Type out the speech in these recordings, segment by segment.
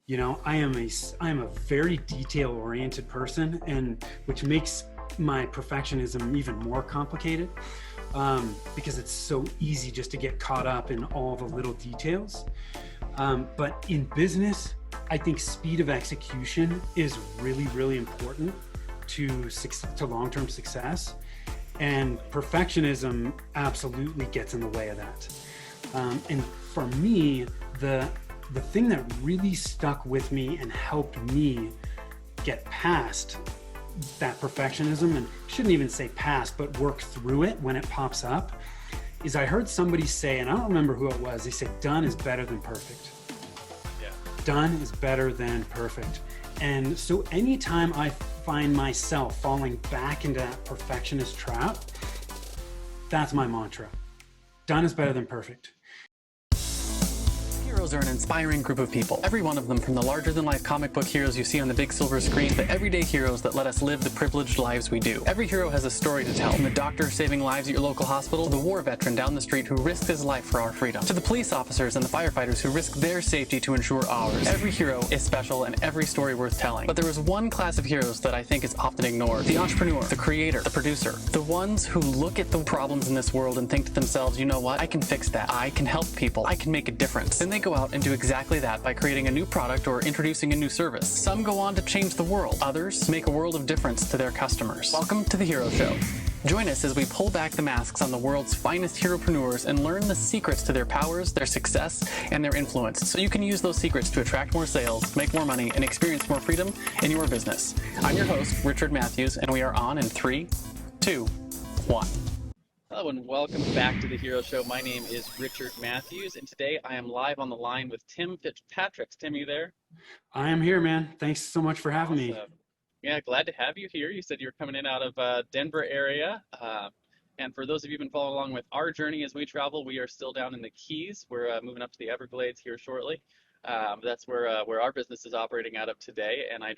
I am a very detail-oriented person, and which makes my perfectionism even more complicated, because it's so easy just to get caught up in all the little details. But in business, I think speed of execution is really, really important to long-term success, and perfectionism absolutely gets in the way of that. And for me, the thing that really stuck with me and helped me get past that perfectionism, and shouldn't even say past, but work through it when it pops up, is I heard somebody say, and I don't remember who it was, they said, done is better than perfect. Yeah. Done is better than perfect. And so anytime I find myself falling back into that perfectionist trap, that's my mantra. Done is better than perfect. Heroes are an inspiring group of people. Every one of them, from the larger-than-life comic book heroes you see on the big silver screen, to everyday heroes that let us live the privileged lives we do. Every hero has a story to tell, from the doctor saving lives at your local hospital, to the war veteran down the street who risked his life for our freedom, to the police officers and the firefighters who risk their safety to ensure ours. Every hero is special and every story worth telling. But there is one class of heroes that I think is often ignored: the entrepreneur, the creator, the producer. The ones who look at the problems in this world and think to themselves, you know what, I can fix that. I can help people. I can make a difference. Then they go out and do exactly that by creating a new product or introducing a new service. Some go on to change the world. Others make a world of difference to their customers. Welcome to The Hero Show. Join us as we pull back the masks on the world's finest heropreneurs and learn the secrets to their powers, their success, and their influence, so you can use those secrets to attract more sales, make more money, and experience more freedom in your business. I'm your host, Richard Matthews, and we are on in 3, 2, 1. Hello and welcome back to The Hero Show. My name is Richard Matthews, and today I am live on the line with Tim Fitzpatrick. Tim, you there? I am here, man. Thanks so much for having me. Yeah, glad to have you here. You said you were coming in out of Denver area. And for those of you who've been following along with our journey as we travel, we are still down in the Keys. We're moving up to the Everglades here shortly. That's where our business is operating out of today. And I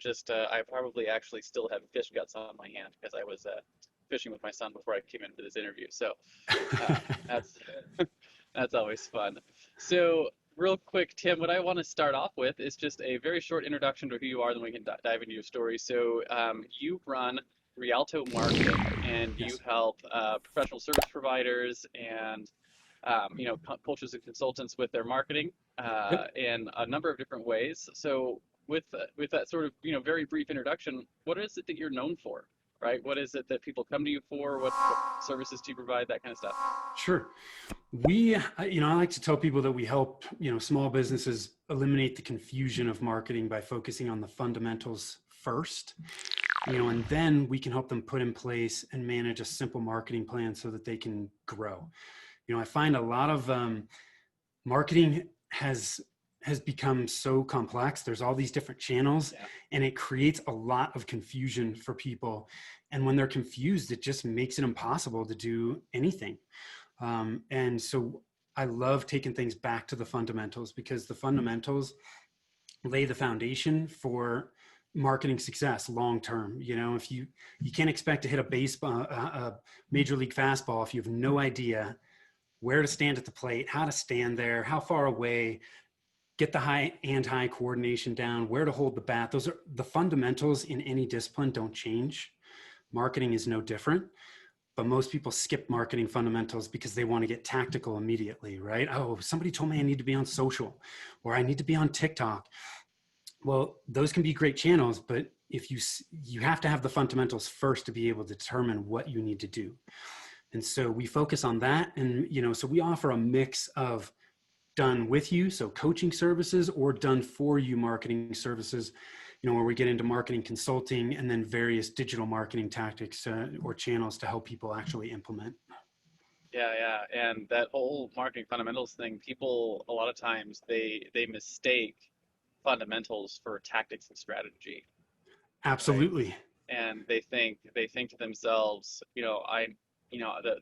probably actually still have fish guts on my hand because I was fishing with my son before I came into this interview. So that's always fun. So real quick, Tim, what I want to start off with is just a very short introduction to who you are, then we can dive into your story. So you run Rialto Marketing, and you help professional service providers and coaches and consultants with their marketing in a number of different ways. So with that sort of very brief introduction, what is it that you're known for? Right? What is it that people come to you for? What services do you provide? That kind of stuff. Sure. I like to tell people that we help, small businesses eliminate the confusion of marketing by focusing on the fundamentals first, and then we can help them put in place and manage a simple marketing plan so that they can grow. I find a lot of marketing has become so complex. There's all these different channels, and it creates a lot of confusion for people. And when they're confused, it just makes it impossible to do anything. And so I love taking things back to the fundamentals, because the fundamentals lay the foundation for marketing success long term. If you can't expect to hit a major league fastball if you have no idea where to stand at the plate, how to stand there, how far away, get the hand-eye coordination down, where to hold the bat. Those are the fundamentals in any discipline, don't change. Marketing is no different, but most people skip marketing fundamentals because they want to get tactical immediately, right? Oh, somebody told me I need to be on social, or I need to be on TikTok. Well, those can be great channels, but if you have to have the fundamentals first to be able to determine what you need to do. And so we focus on that. And, so we offer a mix of done with you, so coaching services, or done for you marketing services, where we get into marketing consulting, and then various digital marketing tactics or channels to help people actually implement. Yeah. And that whole marketing fundamentals thing, people, a lot of times they mistake fundamentals for tactics and strategy. Absolutely. Right? And they think to themselves,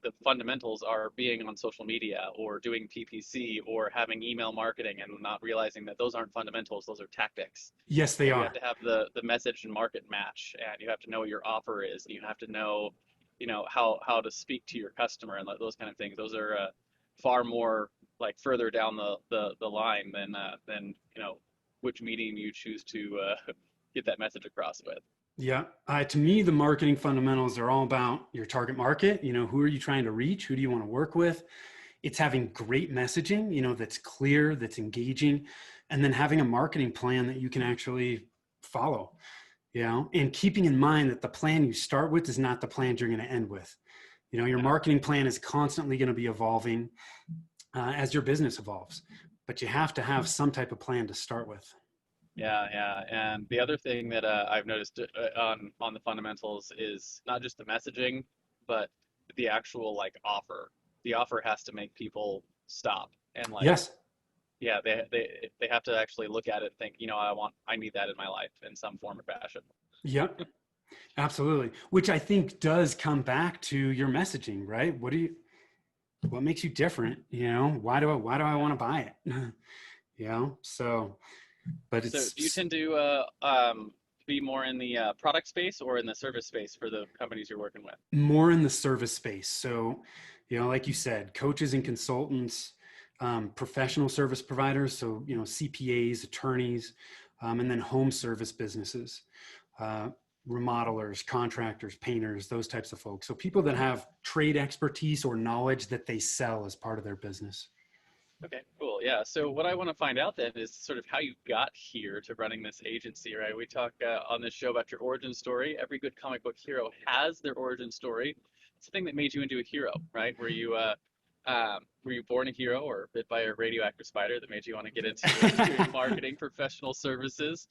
the fundamentals are being on social media or doing PPC or having email marketing, and not realizing that those aren't fundamentals, those are tactics. Yes, they are. You have to have the message and market match, and you have to know what your offer is, and you have to know, how to speak to your customer and those kind of things. Those are far more like further down the line than which medium you choose to get that message across with. Yeah. To me, the marketing fundamentals are all about your target market. Who are you trying to reach? Who do you want to work with? It's having great messaging, that's clear, that's engaging, and then having a marketing plan that you can actually follow, and keeping in mind that the plan you start with is not the plan you're going to end with. Your marketing plan is constantly going to be evolving as your business evolves, but you have to have some type of plan to start with. Yeah. And the other thing that I've noticed on the fundamentals is not just the messaging, but the actual offer. The offer has to make people stop and Yes. Yeah, they have to actually look at it and think, I need that in my life in some form or fashion. Yep. Absolutely. Which I think does come back to your messaging, right? What makes you different? Why do I want to buy it? So, but So do you tend to be more in the product space or in the service space for the companies you're working with? more in the service space. So, like you said, coaches and consultants, professional service providers. So, CPAs, attorneys, and then home service businesses, remodelers, contractors, painters, those types of folks. So people that have trade expertise or knowledge that they sell as part of their business. Okay, cool. Yeah. So what I want to find out then is sort of how you got here to running this agency, right? We talk on this show about your origin story. Every good comic book hero has their origin story. It's the thing that made you into a hero, right? Were you born a hero or bit by a radioactive spider that made you want to get into marketing, professional services?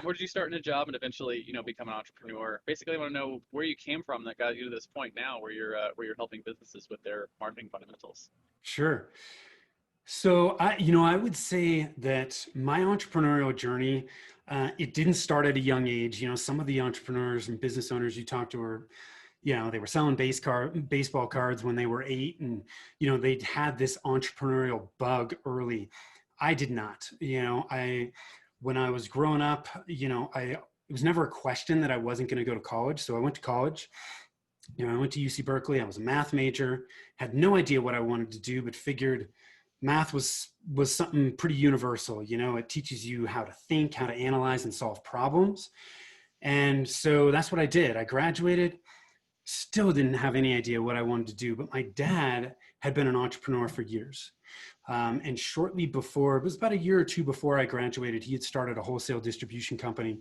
Where did you start in a job and eventually, become an entrepreneur? Basically, I want to know where you came from that got you to this point now, where you're helping businesses with their marketing fundamentals. Sure. So I would say that my entrepreneurial journey, it didn't start at a young age. Some of the entrepreneurs and business owners you talk to were, they were selling baseball cards when they were 8, and they'd had this entrepreneurial bug early. I did not. When I was growing up, it was never a question that I wasn't going to go to college. So I went to college. I went to UC Berkeley. I was a math major. Had no idea what I wanted to do, but figured math was something pretty universal. It teaches you how to think, how to analyze and solve problems. And so that's what I did. I graduated, still didn't have any idea what I wanted to do, but my dad had been an entrepreneur for years. And shortly before, it was about a year or two before I graduated, he had started a wholesale distribution company.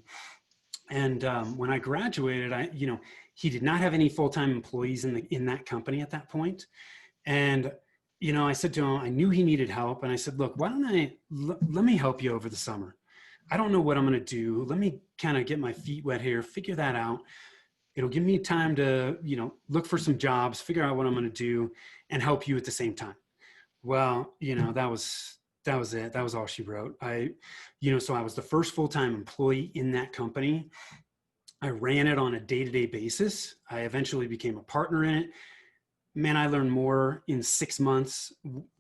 And when I graduated, he did not have any full-time employees in that company at that point. And I said to him, I knew he needed help. And I said, look, why don't let me help you over the summer. I don't know what I'm going to do. Let me kind of get my feet wet here, figure that out. It'll give me time to, look for some jobs, figure out what I'm going to do, and help you at the same time. Well, that was it. That was all she wrote. So I was the first full-time employee in that company. I ran it on a day-to-day basis. I eventually became a partner in it. Man, I learned more in 6 months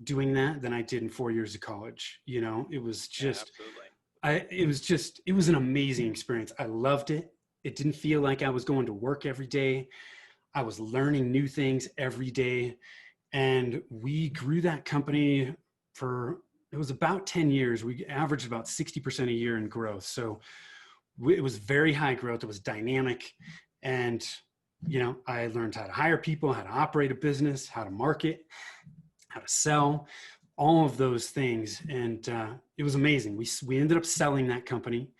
doing that than I did in 4 years of college. It was just, it was an amazing experience. I loved it. It didn't feel like I was going to work every day. I was learning new things every day. And we grew that company it was about 10 years. We averaged about 60% a year in growth. So it was very high growth. It was dynamic. And I learned how to hire people, how to operate a business, how to market, how to sell, all of those things. And it was amazing. We ended up selling that company.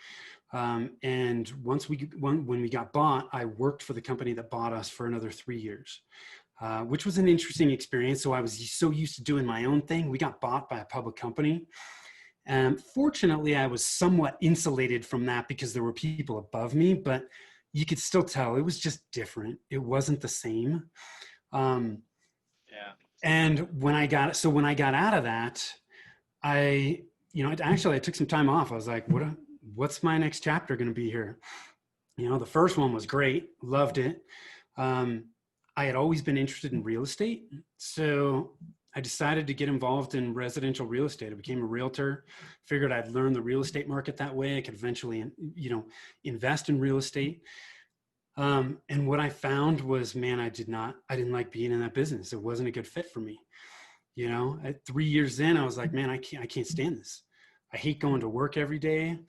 And when we got bought, I worked for the company that bought us for another 3 years, which was an interesting experience. So I was so used to doing my own thing. We got bought by a public company. And fortunately, I was somewhat insulated from that because there were people above me, but you could still tell it was just different. It wasn't the same. And when I got out of that, I took some time off. I was like, what's my next chapter going to be here? The first one was great. Loved it. I had always been interested in real estate. So I decided to get involved in residential real estate. I became a realtor, figured I'd learn the real estate market that way. I could eventually, invest in real estate. And what I found was, man, I didn't like being in that business. It wasn't a good fit for me. At 3 years in, I was like, man, I can't stand this. I hate going to work every day.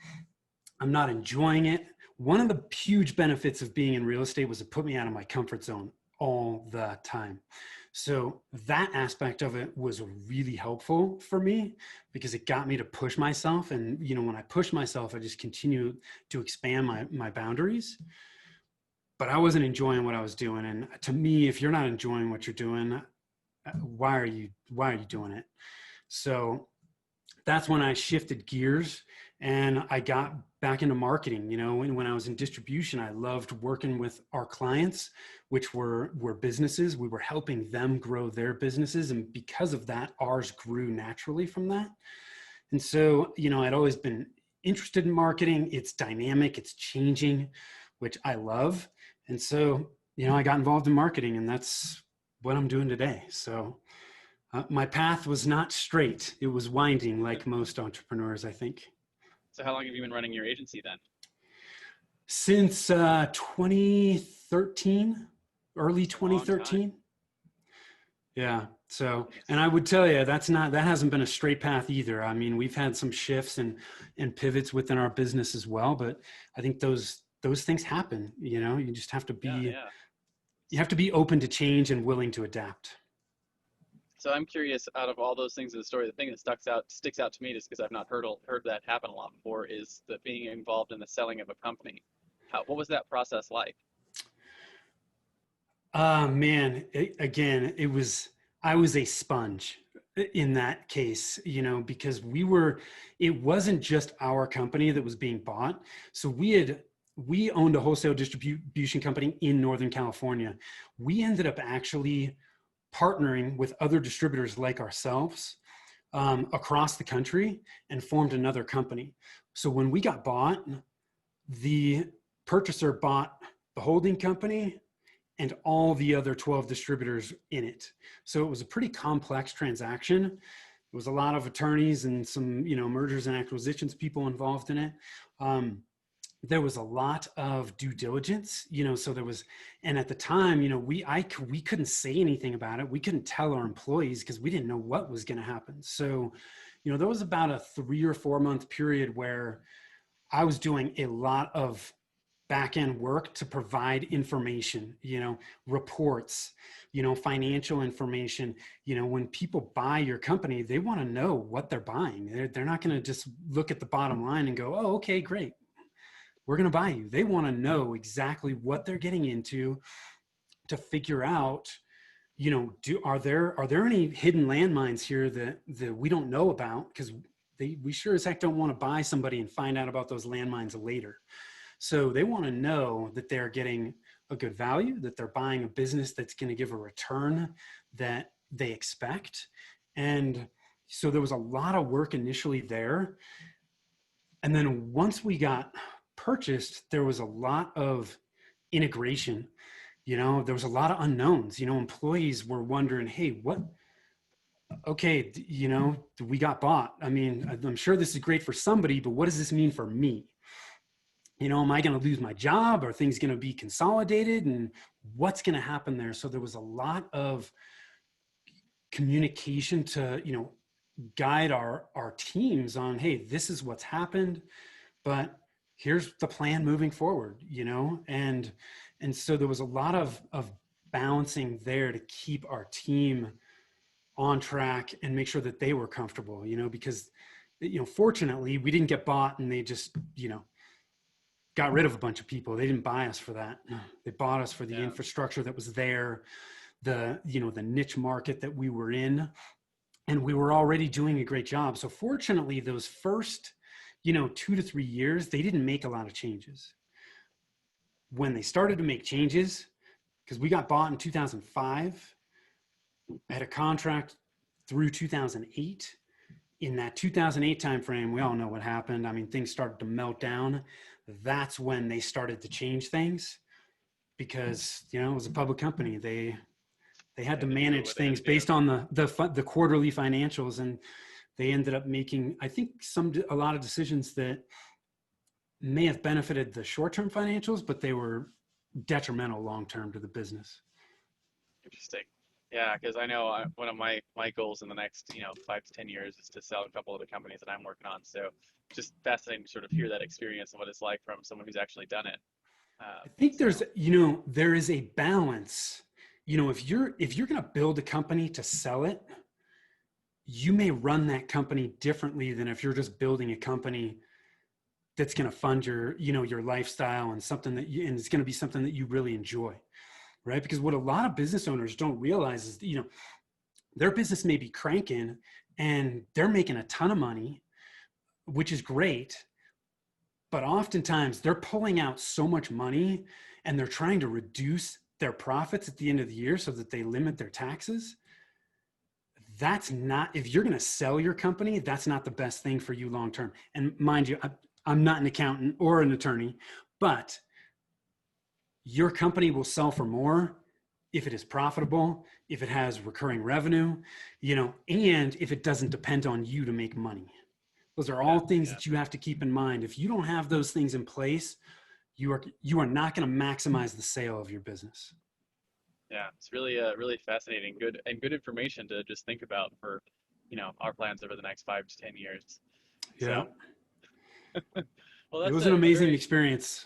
I'm not enjoying it. One of the huge benefits of being in real estate was it put me out of my comfort zone all the time. So that aspect of it was really helpful for me because it got me to push myself. And, you know, when I push myself, I just continue to expand my boundaries. But I wasn't enjoying what I was doing. And to me, if you're not enjoying what you're doing, why are you doing it? So that's when I shifted gears and I got back into marketing. You know, when I was in distribution, I loved working with our clients, which were businesses. We were helping them grow their businesses. And because of that, ours grew naturally from that. And so, you know, I'd always been interested in marketing. It's dynamic, it's changing, which I love. And so, you know, I got involved in marketing, and that's what I'm doing today. So my path was not straight. It was winding, like most entrepreneurs, I think. So how long have you been running your agency then? Since 2013, early 2013. Yeah. So, and I would tell you, that hasn't been a straight path either. I mean, we've had some shifts and pivots within our business as well, but I think those things happen. You know, you just have to be, you have to be open to change and willing to adapt. So I'm curious, out of all those things in the story, the thing that sticks out to me, just because I've not heard that happen a lot before, is the being involved in the selling of a company. What was that process like? Man, I was a sponge in that case, you know, because it wasn't just our company that was being bought. So we owned a wholesale distribution company in Northern California. We ended up actually partnering with other distributors like ourselves across the country and formed another company. So when we got bought, the purchaser bought the holding company and all the other 12 distributors in it. So it was a pretty complex transaction. There was a lot of attorneys and some, you know, mergers and acquisitions people involved in it. There was a lot of due diligence, you know, so there was, and at the time, you know, we couldn't say anything about it. We couldn't tell our employees because we didn't know what was going to happen. So, you know, there was about a 3 or 4 month period where I was doing a lot of back-end work to provide information, you know, reports, you know, financial information. You know, when people buy your company, they want to know what they're buying. They're not going to just look at the bottom line and go, oh, okay, great, we're going to buy you. They want to know exactly what they're getting into to figure out, you know, are there any hidden landmines here that we don't know about? Because we sure as heck don't want to buy somebody and find out about those landmines later. So they want to know that they're getting a good value, that they're buying a business that's going to give a return that they expect. And so there was a lot of work initially there. And then once we got purchased, there was a lot of integration. You know, there was a lot of unknowns. You know, employees were wondering, hey, okay, you know, we got bought. I mean, I'm sure this is great for somebody, but what does this mean for me? You know, am I going to lose my job? Are things going to be consolidated? And what's going to happen there? So there was a lot of communication to, you know, guide our teams on, hey, this is what's happened, but here's the plan moving forward, you know? And so there was a lot of balancing there to keep our team on track and make sure that they were comfortable, you know, because, you know, fortunately we didn't get bought and they just, you know, got rid of a bunch of people. They didn't buy us for that. They bought us for the infrastructure that was there, the, you know, the niche market that we were in, and we were already doing a great job. So fortunately, those first, you know, 2 to 3 years, they didn't make a lot of changes. When they started to make changes, because we got bought in 2005, I had a contract through 2008. In that 2008 timeframe, we all know what happened. I mean, things started to melt down. That's when they started to change things because, you know, it was a public company. They had to manage things based on the quarterly financials, and they ended up making, I think, a lot of decisions that may have benefited the short-term financials, but they were detrimental long-term to the business. Interesting. Yeah, because I know one of my goals in the next 5 to 10 years is to sell a couple of the companies that I'm working on. So just fascinating to sort of hear that experience and what it's like from someone who's actually done it. I think So there is a balance. If you're going to build a company to sell it, you may run that company differently than if you're just building a company that's going to fund your lifestyle and and it's going to be something that you really enjoy, right? Because what a lot of business owners don't realize is, their business may be cranking and they're making a ton of money, which is great. But oftentimes they're pulling out so much money and they're trying to reduce their profits at the end of the year so that they limit their taxes. That's not, if you're going to sell your company, that's not the best thing for you long term. And mind you, I'm not an accountant or an attorney, but your company will sell for more if it is profitable, if it has recurring revenue, and if it doesn't depend on you to make money. Those are all things that you have to keep in mind. If you don't have those things in place, you are not going to maximize the sale of your business. yeah, it's really really fascinating, good information to just think about for our plans over the next 5 to 10 years. Yeah. So well, It that's was an a amazing very experience.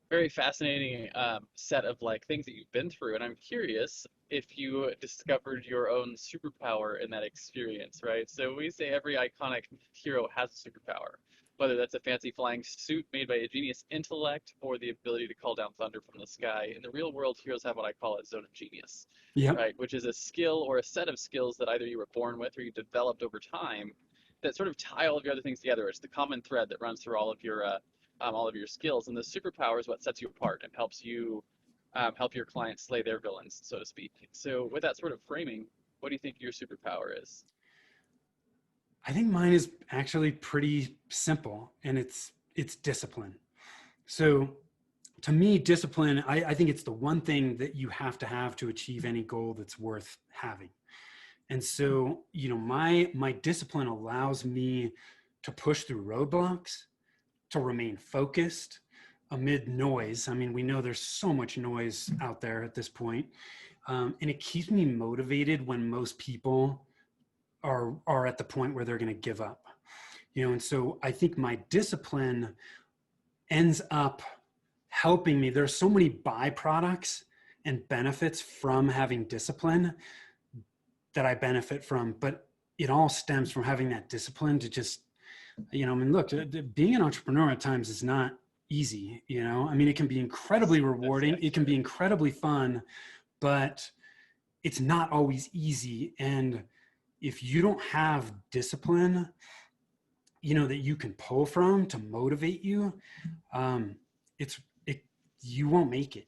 very fascinating set of like things that you've been through, and I'm curious if you discovered your own superpower in that experience, right? So we say every iconic hero has a superpower, whether that's a fancy flying suit made by a genius intellect or the ability to call down thunder from the sky. In the real world, heroes have what I call a zone of genius, Yep. right? Which is a skill or a set of skills that either you were born with or you developed over time that sort of tie all of your other things together. It's the common thread that runs through all of your skills, and the superpower is what sets you apart and helps you help your clients slay their villains, so to speak. So, with that sort of framing, what do you think your superpower is? I think mine is actually pretty simple, and it's discipline. So to me, discipline, I think it's the one thing that you have to achieve any goal that's worth having. And so, my discipline allows me to push through roadblocks, to remain focused amid noise. I mean, we know there's so much noise out there at this point. And it keeps me motivated when most people are at the point where they're going to give up. And so I think my discipline ends up helping me. There's so many byproducts and benefits from having discipline that I benefit from, but it all stems from having that discipline to just, look, being an entrepreneur at times is not easy. It can be incredibly rewarding. It can be incredibly fun, but it's not always easy. And if you don't have discipline, that you can pull from to motivate you, you won't make it.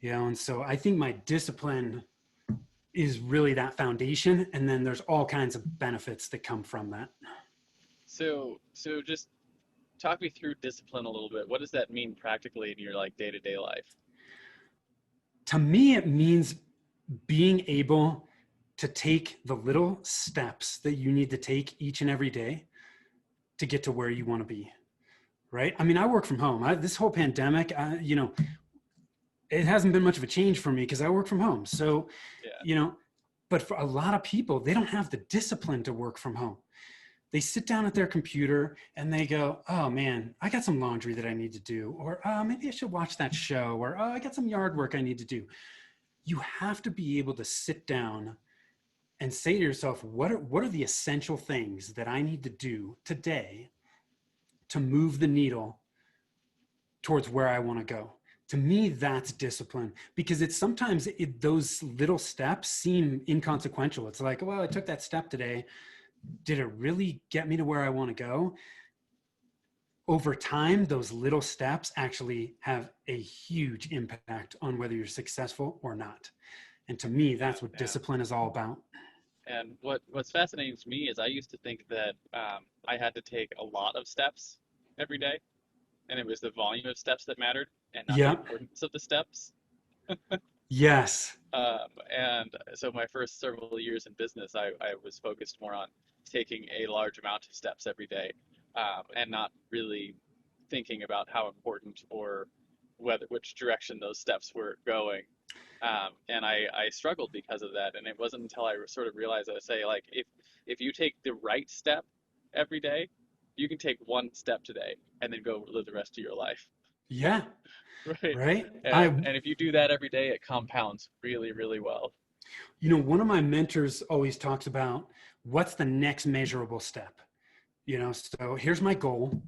And so I think my discipline is really that foundation, and then there's all kinds of benefits that come from that. So just talk me through discipline a little bit. What does that mean practically in your like day-to-day life? To me, it means being able to take the little steps that you need to take each and every day to get to where you want to be, right? I work from home. This whole pandemic, it hasn't been much of a change for me because I work from home. So, but for a lot of people, they don't have the discipline to work from home. They sit down at their computer and they go, oh man, I got some laundry that I need to do. Or maybe I should watch that show. Or I got some yard work I need to do. You have to be able to sit down and say to yourself, what are the essential things that I need to do today to move the needle towards where I want to go? To me, that's discipline, because those little steps seem inconsequential. It's like, well, I took that step today. Did it really get me to where I want to go? Over time, those little steps actually have a huge impact on whether you're successful or not. And to me, that's what discipline is all about. And what's fascinating to me is I used to think that I had to take a lot of steps every day, and it was the volume of steps that mattered and not the importance of the steps. Yes. And so my first several years in business, I was focused more on taking a large amount of steps every day, and not really thinking about how important or which direction those steps were going. And I struggled because of that. And it wasn't until I sort of realized, I say, like, if you take the right step every day, you can take one step today and then go live the rest of your life. Yeah. Right. Right. And if you do that every day, it compounds really, really well. One of my mentors always talks about what's the next measurable step. So here's my goal,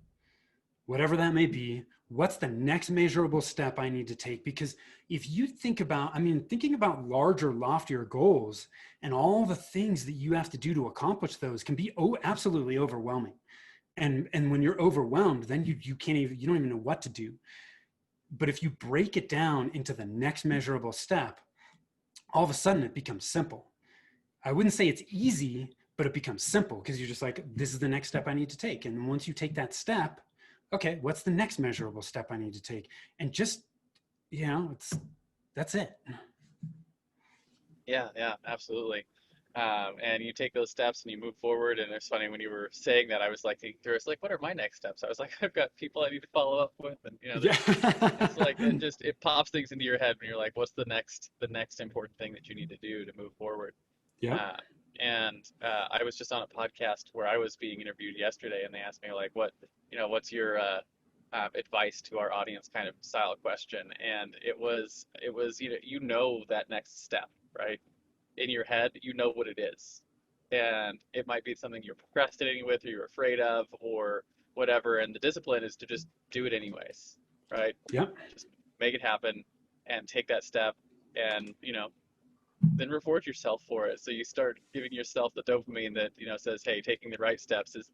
whatever that may be. What's the next measurable step I need to take? Because if you think about, thinking about larger, loftier goals and all the things that you have to do to accomplish those can be absolutely overwhelming. And when you're overwhelmed, then you can't even, you don't even know what to do. But if you break it down into the next measurable step, all of a sudden it becomes simple. I wouldn't say it's easy, but it becomes simple because you're just like, this is the next step I need to take. And once you take that step, okay, what's the next measurable step I need to take? And just, that's it. Yeah, absolutely. And you take those steps and you move forward. And it's funny when you were saying that, I was like thinking through, it's like, what are my next steps? I was like, I've got people I need to follow up with, and Yeah. it's like it pops things into your head when you're like, what's the next important thing that you need to do to move forward? Yeah. I was just on a podcast where I was being interviewed yesterday, and they asked me like, what's your advice to our audience kind of style question, and it was that next step, right? In your head, you know what it is. And it might be something you're procrastinating with or you're afraid of or whatever. And the discipline is to just do it anyways, right? Yeah. Just make it happen and take that step and, then reward yourself for it. So you start giving yourself the dopamine that, says, hey, taking the right steps is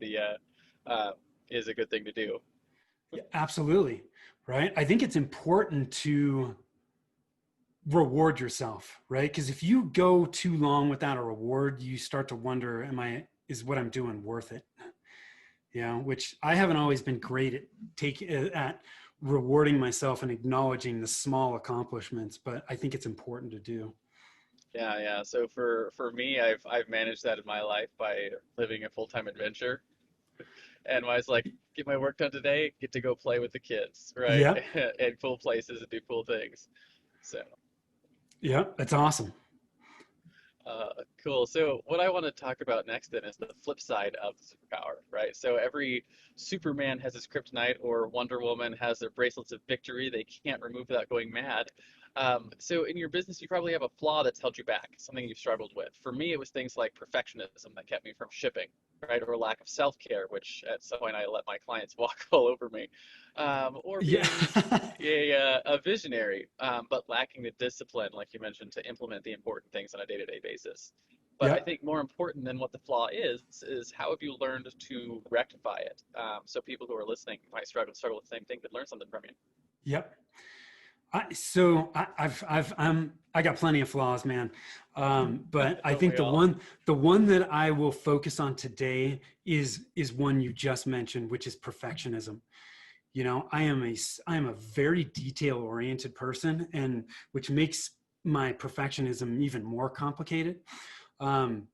is a good thing to do. Yeah, absolutely. Right. I think it's important to reward yourself, right? Because if you go too long without a reward, you start to wonder, is what I'm doing worth it? Which I haven't always been great at rewarding myself and acknowledging the small accomplishments, but I think it's important to do. Yeah. So for me, I've managed that in my life by living a full-time adventure. And I was like, get my work done today, get to go play with the kids, right? Yeah. And cool places and do cool things. So. Yeah, that's awesome. Cool. So what I want to talk about next then is the flip side of the superpower, right? So every Superman has his kryptonite, or Wonder Woman has their bracelets of victory they can't remove without going mad. So in your business, you probably have a flaw that's held you back, something you've struggled with. For me, it was things like perfectionism that kept me from shipping, right? Or lack of self-care, which at some point I let my clients walk all over me. Or being a visionary, but lacking the discipline, like you mentioned, to implement the important things on a day-to-day basis. But I think more important than what the flaw is how have you learned to rectify it? So people who are listening might struggle with the same thing, but learn something from you. Yep. I got plenty of flaws, man. But I think the one that I will focus on today is one you just mentioned, which is perfectionism. I am a very detail oriented person, and which makes my perfectionism even more complicated,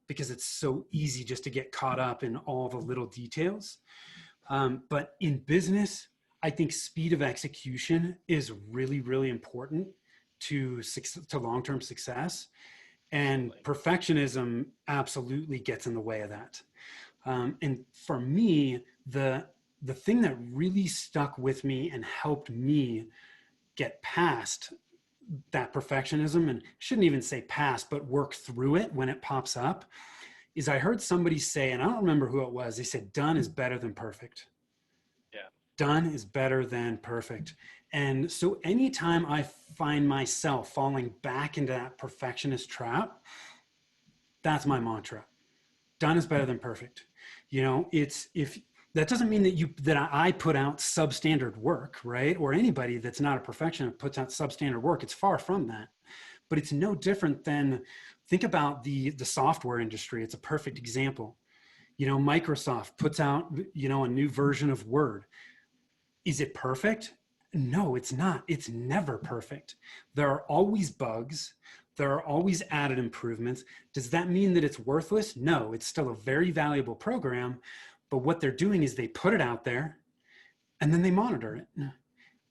because it's so easy just to get caught up in all the little details. But in business, I think speed of execution is really, really important to long-term success. And perfectionism absolutely gets in the way of that. And for me, the thing that really stuck with me and helped me get past that perfectionism, and shouldn't even say past, but work through it when it pops up, is I heard somebody say, and I don't remember who it was, they said, done is better than perfect. Done is better than perfect. And so anytime I find myself falling back into that perfectionist trap, that's my mantra. Done is better than perfect. If that doesn't mean that I put out substandard work, right? Or anybody that's not a perfectionist puts out substandard work. It's far from that. But it's no different than, think about the software industry. It's a perfect example. Microsoft puts out, a new version of Word. Is it perfect? No, it's not. It's never perfect. There are always bugs. There are always added improvements. Does that mean that it's worthless? No, it's still a very valuable program. But what they're doing is they put it out there and then they monitor it.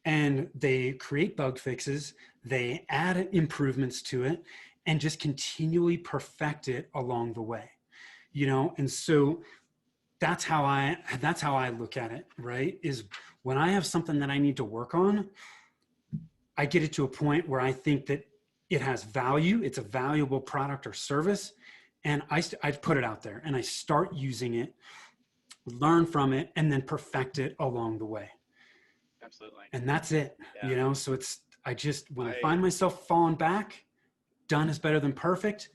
And they create bug fixes. they add improvements to it, and just continually perfect it along the way, and so that's how I look at it, right? Is when I have something that I need to work on, I get it to a point where I think that it has value, it's a valuable product or service, and I put it out there and I start using it, learn from it, and then perfect it along the way. Absolutely. And that's it. Yeah. So when I find myself falling back, done is better than perfect.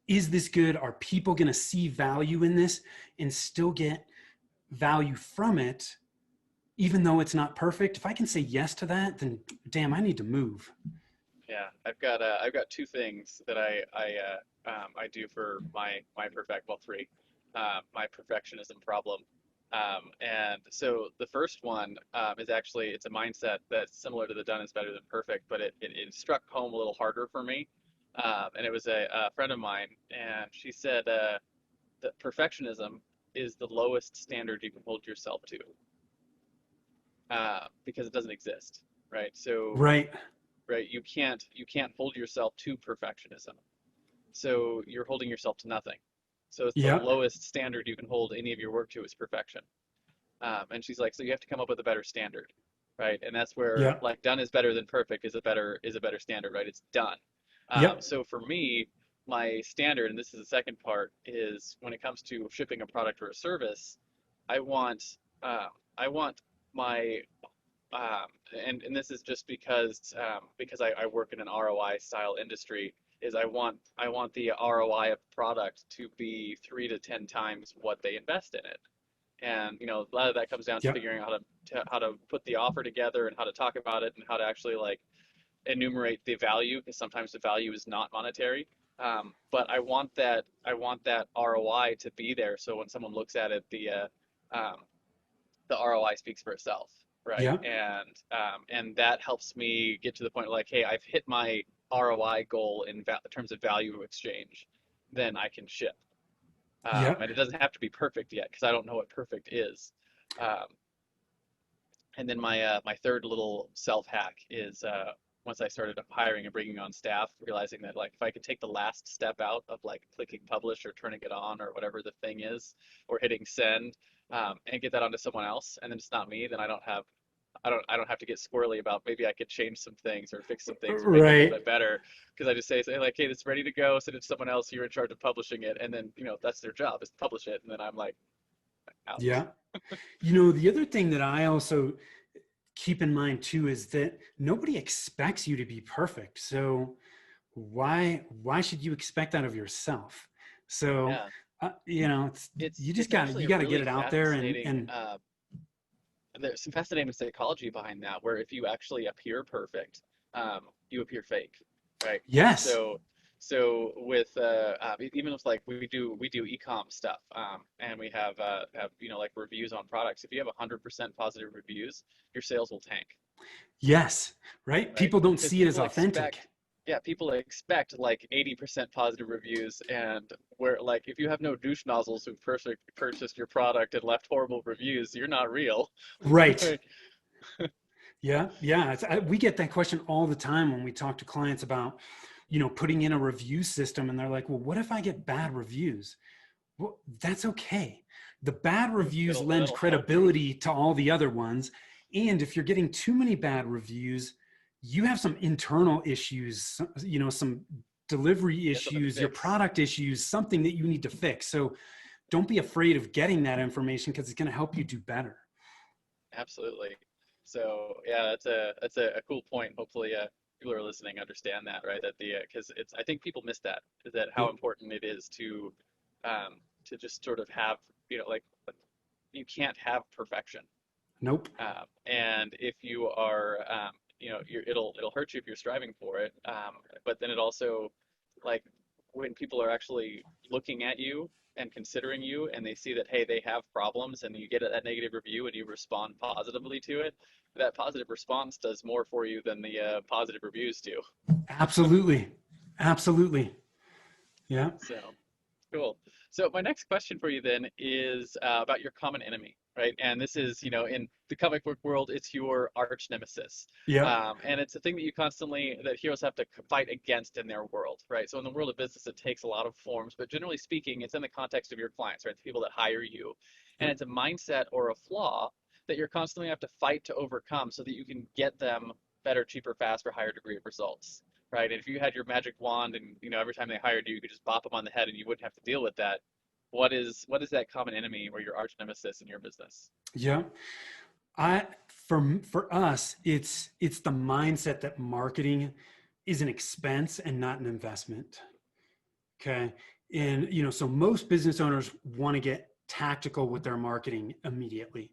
Is this good? Are people going to see value in this and still get value from it, even though it's not perfect? If I can say yes to that, then damn, I need to move. Yeah, I've got two things that I do for my three, my perfectionism problem. And so the first one is actually, it's a mindset that's similar to the done is better than perfect, but it struck home a little harder for me. And it was a friend of mine, and she said that perfectionism is the lowest standard you can hold yourself to, because it doesn't exist, right? So, Right. right, you can't hold yourself to perfectionism. So you're holding yourself to nothing. So it's the Yeah. lowest standard you can hold any of your work to is perfection. And she's like, so you have to come up with a better standard, right? And that's where Yeah. like done is better than perfect is a better standard, right? It's done. Yep. So for me, my standard, and this is the second part, is when it comes to shipping a product or a service, I want my and this is just because I work in an ROI style industry, is I want the ROI of product to be 3 to 10 times what they invest in it. And a lot of that comes down to Yep. figuring out how to put the offer together and how to talk about it and how to actually like enumerate the value, because sometimes the value is not monetary. But I want that ROI to be there, so when someone looks at it, the ROI speaks for itself, right? Yep. And that helps me get to the point like, hey, I've hit my ROI goal in terms of value exchange, then I can ship. Yep. And it doesn't have to be perfect yet, because I don't know what perfect is. And then my third little self hack is once I started hiring and bringing on staff, realizing that like if I could take the last step out of like clicking publish or turning it on or whatever the thing is, or hitting send, and get that onto someone else, and then it's not me, then I don't have to get squirrely about maybe I could change some things or fix some things or make it a little bit better, because I just say like, hey, this is ready to go, send it to someone else, you're in charge of publishing it, and then that's their job, is to publish it, and then I'm like out. Yeah. The other thing that I also keep in mind too is that nobody expects you to be perfect. So why should you expect that of yourself? So Yeah. you got to really get it out there and there's some fascinating psychology behind that, where if you actually appear perfect, you appear fake, right? yes. So with even if like we do e-com stuff, and we have like reviews on products. If you have 100% positive reviews, your sales will tank. Yes. Right. People don't see it as authentic. People expect like 80% positive reviews, and where like if you have no douche nozzles who purchased your product and left horrible reviews, you're not real. Right. Yeah. We get that question all the time when we talk to clients about, putting in a review system, and they're like, well, what if I get bad reviews? Well, that's okay. The bad reviews lend credibility to all the other ones. And if you're getting too many bad reviews, you have some internal issues, some delivery issues, your product issues, something that you need to fix. So don't be afraid of getting that information, because it's going to help you do better. Absolutely. So yeah, that's a cool point. Hopefully, people who are listening understand that, right? That because I think people miss that, is that how important it is to just sort of have, like you can't have perfection. Nope. And if you are, it'll hurt you if you're striving for it. But then it also, like, when people are actually looking at you and considering you, and they see that, hey, they have problems, and you get that negative review and you respond positively to it, that positive response does more for you than the positive reviews do. Absolutely. Yeah. So cool. So my next question for you then is about your common enemy. right? And this is, in the comic book world, it's your arch nemesis. Yeah. And it's a thing that heroes have to fight against in their world, right? So in the world of business, it takes a lot of forms, but generally speaking, it's in the context of your clients, right? The people that hire you. And it's a mindset or a flaw that you're constantly have to fight to overcome so that you can get them better, cheaper, faster, higher degree of results, right? And if you had your magic wand and, every time they hired you, you could just bop them on the head and you wouldn't have to deal with that. What is that common enemy or your arch nemesis in your business? Yeah. For us, it's the mindset that marketing is an expense and not an investment. Okay. And, so most business owners want to get tactical with their marketing immediately.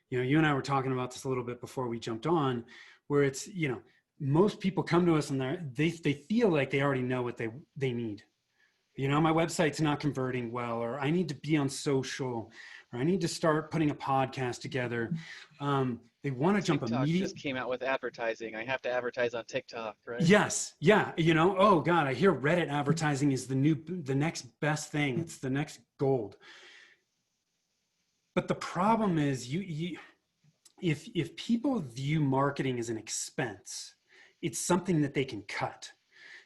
You and I were talking about this a little bit before we jumped on, where it's, most people come to us and they feel like they already know what they need. My website's not converting well, or I need to be on social, or I need to start putting a podcast together. They want to jump immediately. TikTok just came out with advertising. I have to advertise on TikTok, right? Yes. Yeah. Oh God, I hear Reddit advertising is the next best thing. It's the next gold. But the problem is if people view marketing as an expense, it's something that they can cut.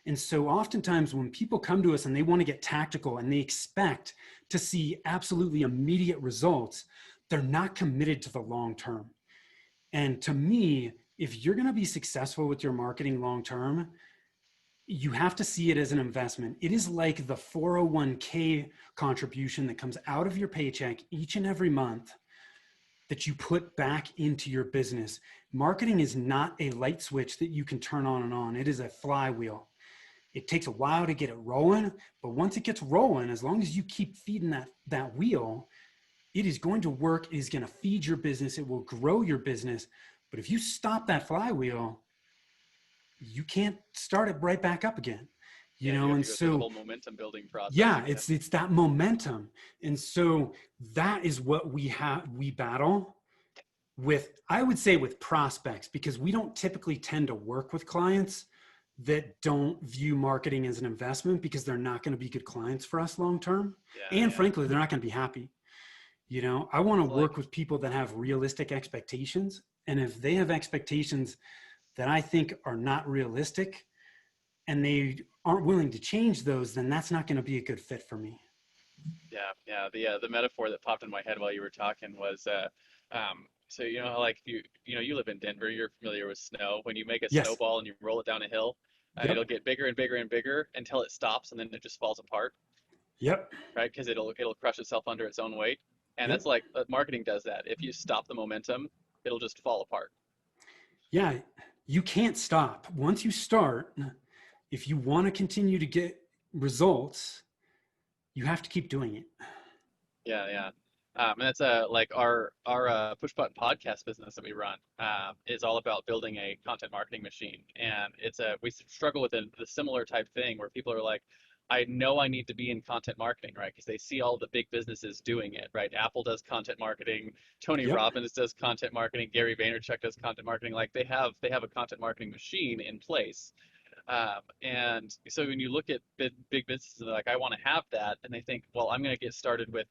And so oftentimes when people come to us and they want to get tactical and they expect to see absolutely immediate results, they're not committed to the long term. And to me, if you're going to be successful with your marketing long term, you have to see it as an investment. It is like the 401k contribution that comes out of your paycheck each and every month that you put back into your business. Marketing is not a light switch that you can turn on and on. It is a flywheel. It takes a while to get it rolling, but once it gets rolling, as long as you keep feeding that wheel, it is going to work. It is going to feed your business. It will grow your business. But if you stop that flywheel, you can't start it right back up again. You know, and so the whole momentum building process. Yeah, it's that momentum. And so that is what we battle with, I would say, with prospects, because we don't typically tend to work with clients that don't view marketing as an investment, because they're not going to be good clients for us long term. Frankly, they're not going to be happy. I want to work with people that have realistic expectations. And if they have expectations that I think are not realistic and they aren't willing to change those, then that's not going to be a good fit for me. Yeah. The metaphor that popped in my head while you were talking was, so like you live in Denver, you're familiar with snow. When you make a snowball and you roll it down a hill, it'll get bigger and bigger and bigger until it stops, and then it just falls apart. Yep. Right, because it'll crush itself under its own weight, and that's like marketing does that. If you stop the momentum, it'll just fall apart. Yeah, you can't stop. Once you start, if you want to continue to get results, you have to keep doing it. Yeah. And that's like our Pushbutton podcast business that we run is all about building a content marketing machine, and we struggle with the similar type thing where people are like, I know I need to be in content marketing, right? Because they see all the big businesses doing it, right? Apple does content marketing, Tony Robbins does content marketing, Gary Vaynerchuk does content marketing. Like they have a content marketing machine in place. And so when you look at big businesses, they're like, I want to have that, and they think, well, I'm going to get started with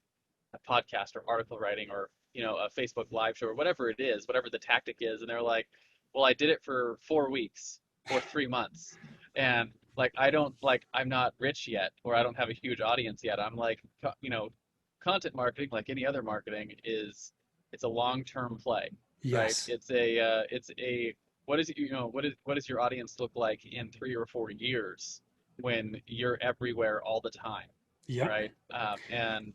a podcast or article writing or a Facebook live show or whatever it is, whatever the tactic is, and they're like, well, I did it for 4 weeks or 3 months, and like I'm not rich yet, or I don't have a huge audience yet. I'm like, content marketing, like any other marketing, it's a long-term play. Yes. Right? It's a what does your audience look like in 3 or 4 years when you're everywhere all the time? Yeah. Right. And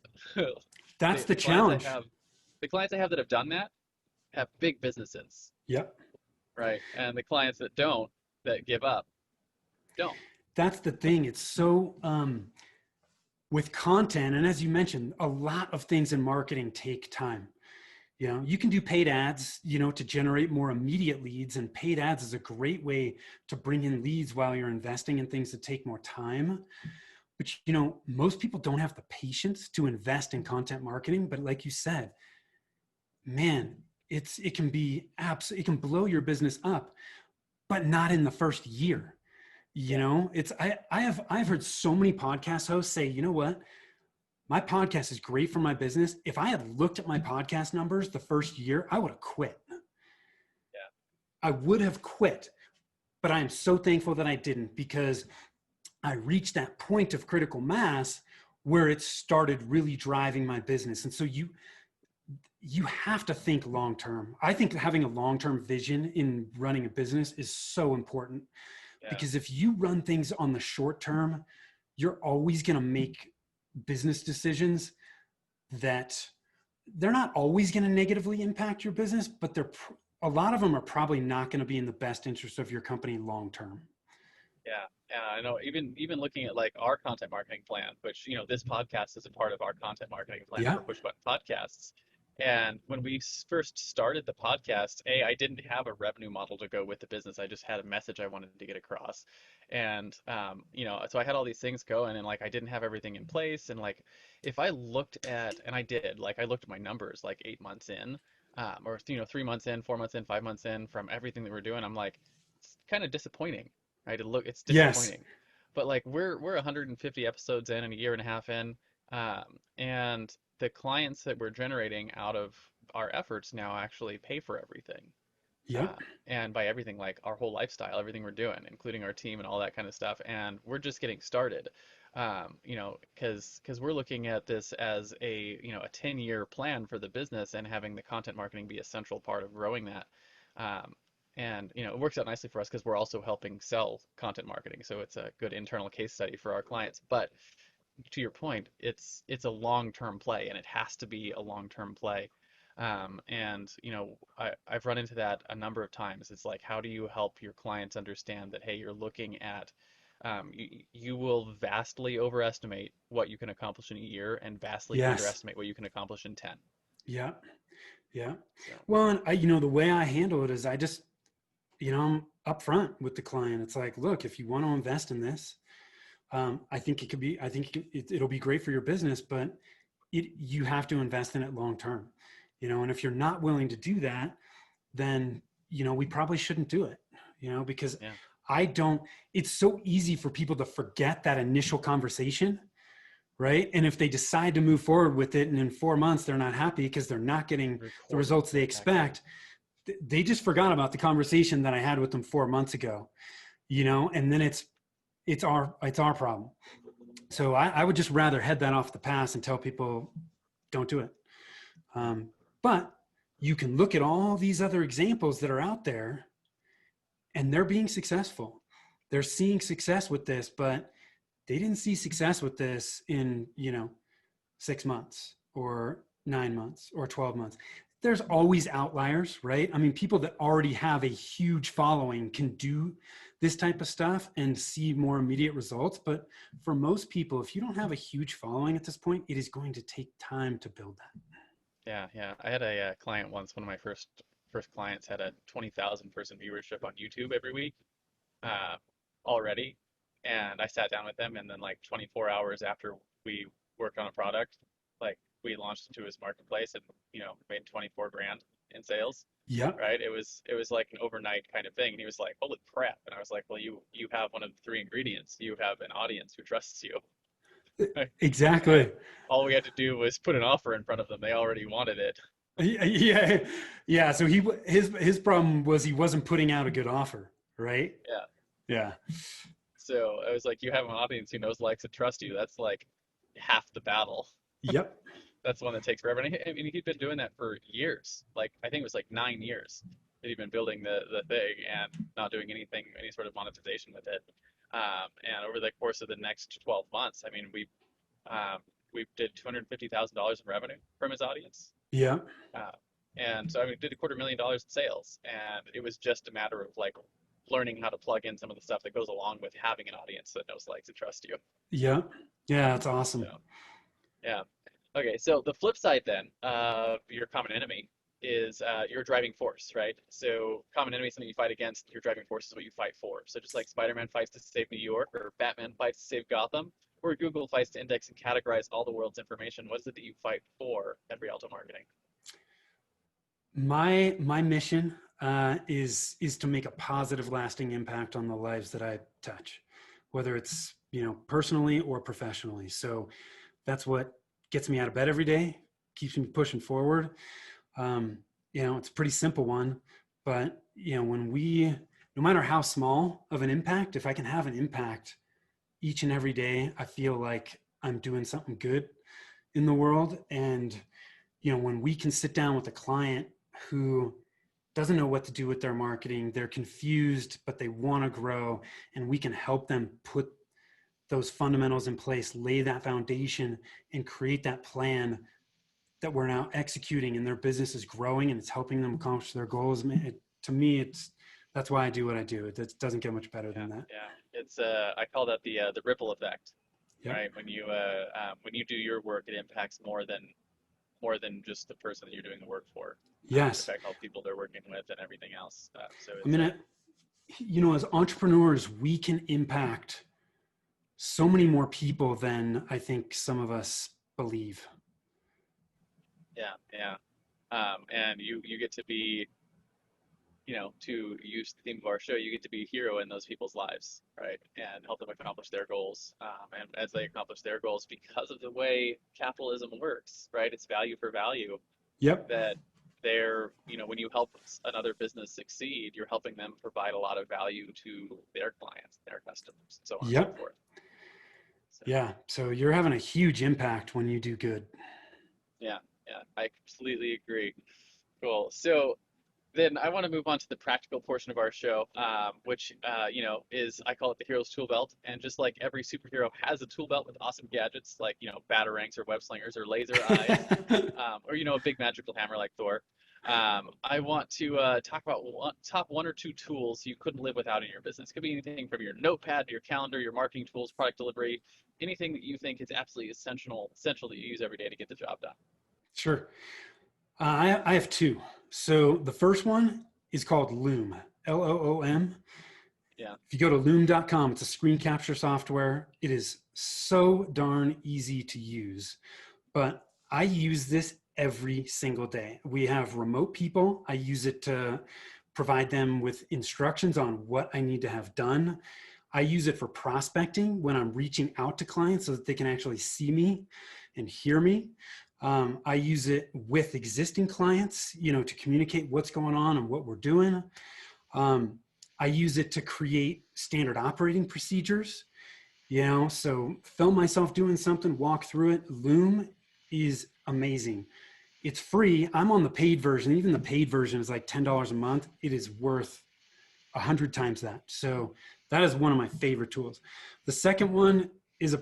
that's the challenge. The clients I have that have done that have big businesses. Yep. Right. And the clients that don't, that give up, don't. That's the thing. It's so with content, and as you mentioned, a lot of things in marketing take time. You can do paid ads, to generate more immediate leads, and paid ads is a great way to bring in leads while you're investing in things that take more time. But, most people don't have the patience to invest in content marketing. But like you said, man, it can blow your business up, but not in the first year. I've heard so many podcast hosts say, you know what, my podcast is great for my business. If I had looked at my podcast numbers the first year, I would have quit. Yeah. I would have quit, but I am so thankful that I didn't, because I reached that point of critical mass where it started really driving my business. And so you have to think long-term. I think having a long-term vision in running a business is so important, because if you run things on the short term, you're always going to make business decisions that they're not always going to negatively impact your business, but a lot of them are probably not going to be in the best interest of your company long-term. Yeah, and I know even looking at like our content marketing plan, which this podcast is a part of our content marketing plan for Pushbutton Podcasts. And when we first started the podcast, I didn't have a revenue model to go with the business. I just had a message I wanted to get across, and so I had all these things going, and like I didn't have everything in place. And like if I looked at, and I did, like I looked at my numbers like 8 months in, or 3 months in, 4 months in, 5 months in from everything that we're doing, I'm like, it's kind of disappointing. Right? It's disappointing. Yes. But like we're 150 episodes in and a year and a half in, and the clients that we're generating out of our efforts now actually pay for everything. Yeah. And by everything, like our whole lifestyle, everything we're doing, including our team and all that kind of stuff. And we're just getting started, because we're looking at this as a 10-year plan for the business, and having the content marketing be a central part of growing that. And it works out nicely for us because we're also helping sell content marketing, so it's a good internal case study for our clients. But to your point, it's a long-term play, and it has to be a long-term play. And I've run into that a number of times. It's like, how do you help your clients understand that, hey, you're looking at you will vastly overestimate what you can accomplish in a year, and vastly underestimate what you can accomplish in 10. Yeah. Yeah. So. Well, and the way I handle it is I just, I'm upfront with the client. It's like, look, if you want to invest in this, I think it'll be great for your business, but you have to invest in it long-term, and if you're not willing to do that, then, we probably shouldn't do it, because it's so easy for people to forget that initial conversation. Right. And if they decide to move forward with it, and in 4 months, they're not happy because they're not getting the results they expect, they just forgot about the conversation that I had with them 4 months ago, and then it's our problem. So I would just rather head that off the pass and tell people, don't do it. But you can look at all these other examples that are out there, and they're being successful. They're seeing success with this, but they didn't see success with this in, 6 months or 9 months or 12 months. There's always outliers, right? I mean, people that already have a huge following can do this type of stuff and see more immediate results. But for most people, if you don't have a huge following at this point, it is going to take time to build that. Yeah. I had a client once. One of my first clients had a 20,000 person viewership on YouTube every week already. And I sat down with them, and then like 24 hours after we worked on a product, like we launched into his marketplace and made 24 grand in sales. Yeah. Right. It was like an overnight kind of thing. And he was like, holy crap. And I was like, well, you have one of the 3 ingredients. You have an audience who trusts you. Exactly. And all we had to do was put an offer in front of them. They already wanted it. Yeah. So his problem was he wasn't putting out a good offer. Right. Yeah. So I was like, you have an audience who knows, likes, and trusts you. That's like half the battle. Yep. That's the one that takes forever. And he'd been doing that for years. Like, I think it was like 9 years that he'd been building the thing and not doing any sort of monetization with it. And over the course of the next 12 months, I mean, we did $250,000 in revenue from his audience. Yeah. And so we did $250,000 in sales, and it was just a matter of like learning how to plug in some of the stuff that goes along with having an audience that knows, likes, and trusts you. Yeah. That's awesome. So, yeah. Okay. So the flip side then of your common enemy is your driving force, right? So common enemy is something you fight against. Your driving force is what you fight for. So just like Spider-Man fights to save New York, or Batman fights to save Gotham, or Google fights to index and categorize all the world's information, what is it that you fight for at Rialto Marketing? My mission is to make a positive, lasting impact on the lives that I touch, whether it's personally or professionally. So that's what gets me out of bed every day, keeps me pushing forward. It's a pretty simple one, but no matter how small of an impact, if I can have an impact each and every day, I feel like I'm doing something good in the world. And, when we can sit down with a client who doesn't know what to do with their marketing, they're confused, but they want to grow, and we can help them put those fundamentals in place, lay that foundation, and create that plan that we're now executing, and their business is growing and it's helping them accomplish their goals. To me, that's why I do what I do. It doesn't get much better than that. Yeah, it's I call that the ripple effect. Yep. Right? When you do your work, it impacts more than just the person that you're doing the work for. Yes. It affects all the people they're working with and everything else. So as entrepreneurs, we can impact so many more people than I think some of us believe. Yeah. And you get to be, to use the theme of our show, you get to be a hero in those people's lives, right? And help them accomplish their goals. And as they accomplish their goals, because of the way capitalism works, right? It's value for value. Yep. That they're, when you help another business succeed, you're helping them provide a lot of value to their clients, their customers, and so on and so forth. So, yeah. So you're having a huge impact when you do good. Yeah. I completely agree. Cool. So then I want to move on to the practical portion of our show, which, is, I call it the hero's tool belt. And just like every superhero has a tool belt with awesome gadgets like, batarangs or web slingers or laser eyes, or, a big magical hammer like Thor. I want to talk about top one or two tools you couldn't live without in your business. It could be anything from your notepad to your calendar, your marketing tools, product delivery, anything that you think is absolutely essential that you use every day to get the job done. Sure. I have two. So the first one is called Loom, Loom. Yeah. If you go to loom.com, it's a screen capture software. It is so darn easy to use, but I use this every single day. We have remote people. I use it to provide them with instructions on what I need to have done. I use it for prospecting when I'm reaching out to clients so that they can actually see me and hear me. I use it with existing clients, to communicate what's going on and what we're doing. I use it to create standard operating procedures, so film myself doing something, walk through it. Loom is amazing. It's free. I'm on the paid version. Even the paid version is like $10 a month. It is worth 100 times that. So that is one of my favorite tools. The second one is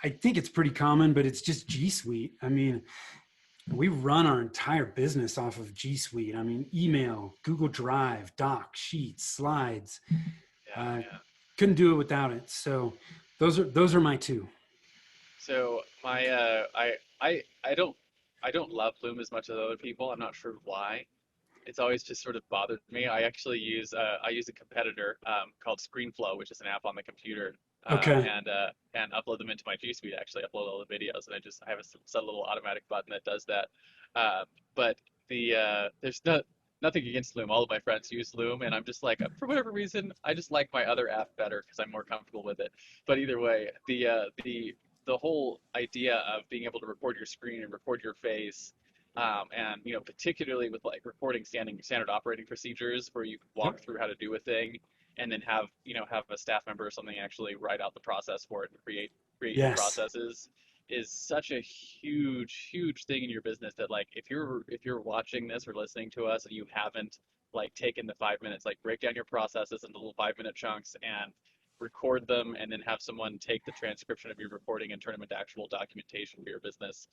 I think it's pretty common, but it's just G Suite. I mean, we run our entire business off of G Suite. I mean, email, Google Drive, Docs, Sheets, Slides. Couldn't do it without it. So those are my two. So my I don't love Loom as much as other people. I'm not sure why. It's always just sort of bothered me. I actually use a competitor called ScreenFlow, which is an app on the computer. Okay. And upload them into my G Suite. Actually, upload all the videos, and I have a set little automatic button that does that. But there's nothing against Loom. All of my friends use Loom, and I'm just like, for whatever reason, I just like my other app better because I'm more comfortable with it. But either way, the whole idea of being able to record your screen and record your face, and particularly with like recording standard operating procedures where you can walk through how to do a thing. And then have a staff member or something actually write out the process for it and create your processes is such a huge thing in your business that, like, if you're watching this or listening to us and you haven't like taken the 5 minutes, like break down your processes into little 5-minute chunks and record them, and then have someone take the transcription of your recording and turn them into actual documentation for your business.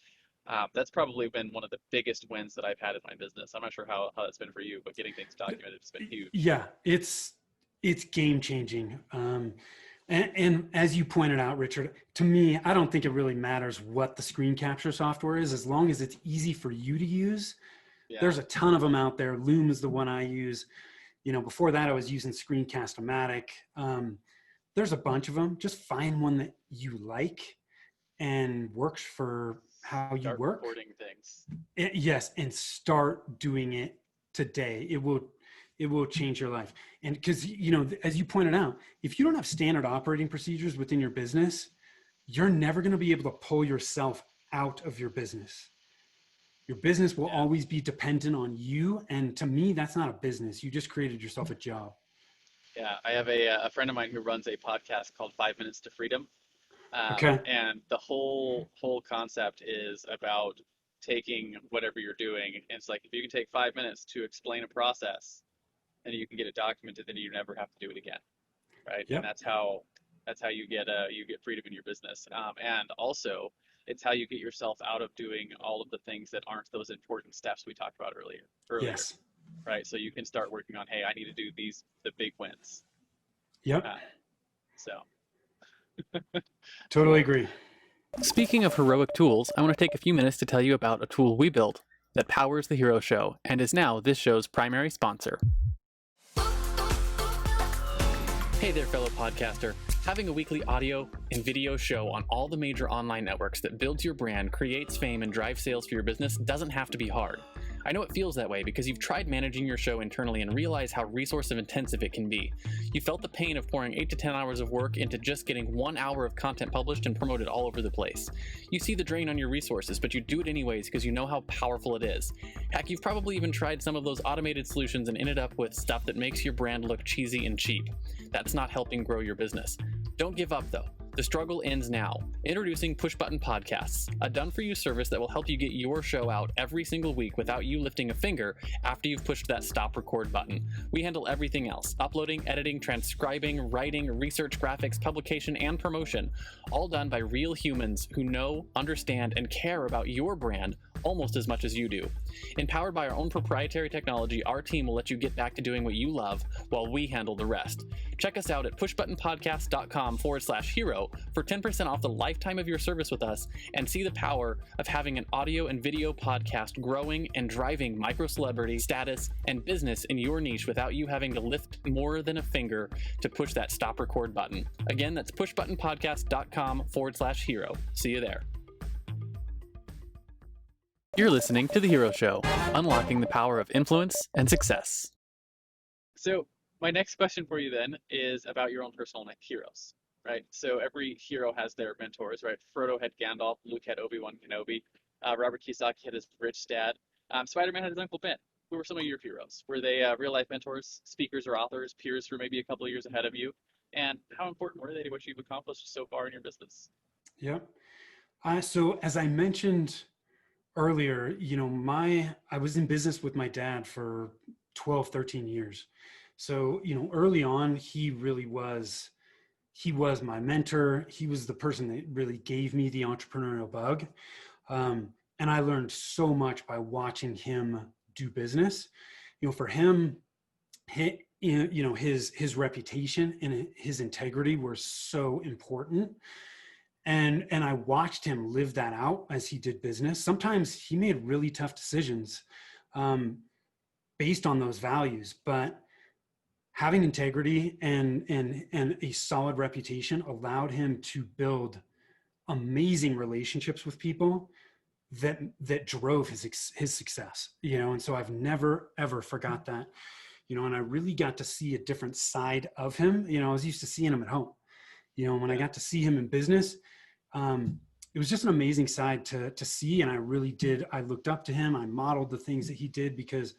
That's probably been one of the biggest wins that I've had in my business. I'm not sure how that's been for you, but getting things documented has been huge. Yeah, it's game changing. And as you pointed out, Richard, to me, I don't think it really matters what the screen capture software is, as long as it's easy for you to use. Yeah. There's a ton of them out there. Loom is the one I use. Before that, I was using Screencast-O-Matic. There's a bunch of them. Just find one that you like and works for how you work. Recording things. Yes, and start doing it today. It will change your life. And because, as you pointed out, if you don't have standard operating procedures within your business, you're never going to be able to pull yourself out of your business. Your business will always be dependent on you. And to me, that's not a business. You just created yourself a job. Yeah, I have a friend of mine who runs a podcast called 5 Minutes to Freedom. Okay. And the whole concept is about taking whatever you're doing. And it's like, if you can take 5 minutes to explain a process and you can get it documented, then you never have to do it again. Right. And Yep. that's how you get freedom in your business. And also it's how you get yourself out of doing all of the things that aren't those important steps we talked about earlier. Yes. Right. So you can start working on, hey, I need to do the big wins. Yep. So Totally agree. Speaking of heroic tools, I want to take a few minutes to tell you about a tool we built that powers the Hero Show and is now this show's primary sponsor. Hey there, fellow podcaster. Having a weekly audio and video show on all the major online networks that builds your brand, creates fame, and drives sales for your business doesn't have to be hard. I know it feels that way because you've tried managing your show internally and realize how resource intensive it can be. You felt the pain of pouring 8 to 10 hours of work into just getting 1 hour of content published and promoted all over the place. You see the drain on your resources, but you do it anyways because you know how powerful it is. Heck, you've probably even tried some of those automated solutions and ended up with stuff that makes your brand look cheesy and cheap. That's not helping grow your business. Don't give up though. The struggle ends now. Introducing Pushbutton Podcasts, a done-for-you service that will help you get your show out every single week without you lifting a finger after you've pushed that stop record button. We handle everything else: uploading, editing, transcribing, writing, research, graphics, publication, and promotion, all done by real humans who know, understand, and care about your brand almost as much as you do. Empowered by our own proprietary technology, our team will let you get back to doing what you love while we handle the rest. Check us out at pushbuttonpodcast.com/hero for 10% off the lifetime of your service with us and see the power of having an audio and video podcast growing and driving micro celebrity status and business in your niche without you having to lift more than a finger to push that stop record button. Again, that's pushbuttonpodcast.com/hero. See you there. You're listening to The Hero Show, unlocking the power of influence and success. So my next question for you then is about your own personal heroes, right? So every hero has their mentors, right? Frodo had Gandalf, Luke had Obi-Wan Kenobi, Robert Kiyosaki had his rich dad, Spider-Man had his Uncle Ben. Who were some of your heroes? Were they real-life mentors, speakers or authors, peers who were maybe a couple of years ahead of you? And how important were they to what you've accomplished so far in your business? Yep. So as I mentioned earlier, I was in business with my dad for 12, 13 years. So, early on, he was my mentor. He was the person that really gave me the entrepreneurial bug. And I learned so much by watching him do business. For him, his reputation and his integrity were so important. And I watched him live that out as he did business. Sometimes he made really tough decisions based on those values, but having integrity and a solid reputation allowed him to build amazing relationships with people that drove his success, and so I've never, ever forgot that, and I really got to see a different side of him. I was used to seeing him at home, when I got to see him in business, it was just an amazing side to see. And I looked up to him. I modeled the things that he did because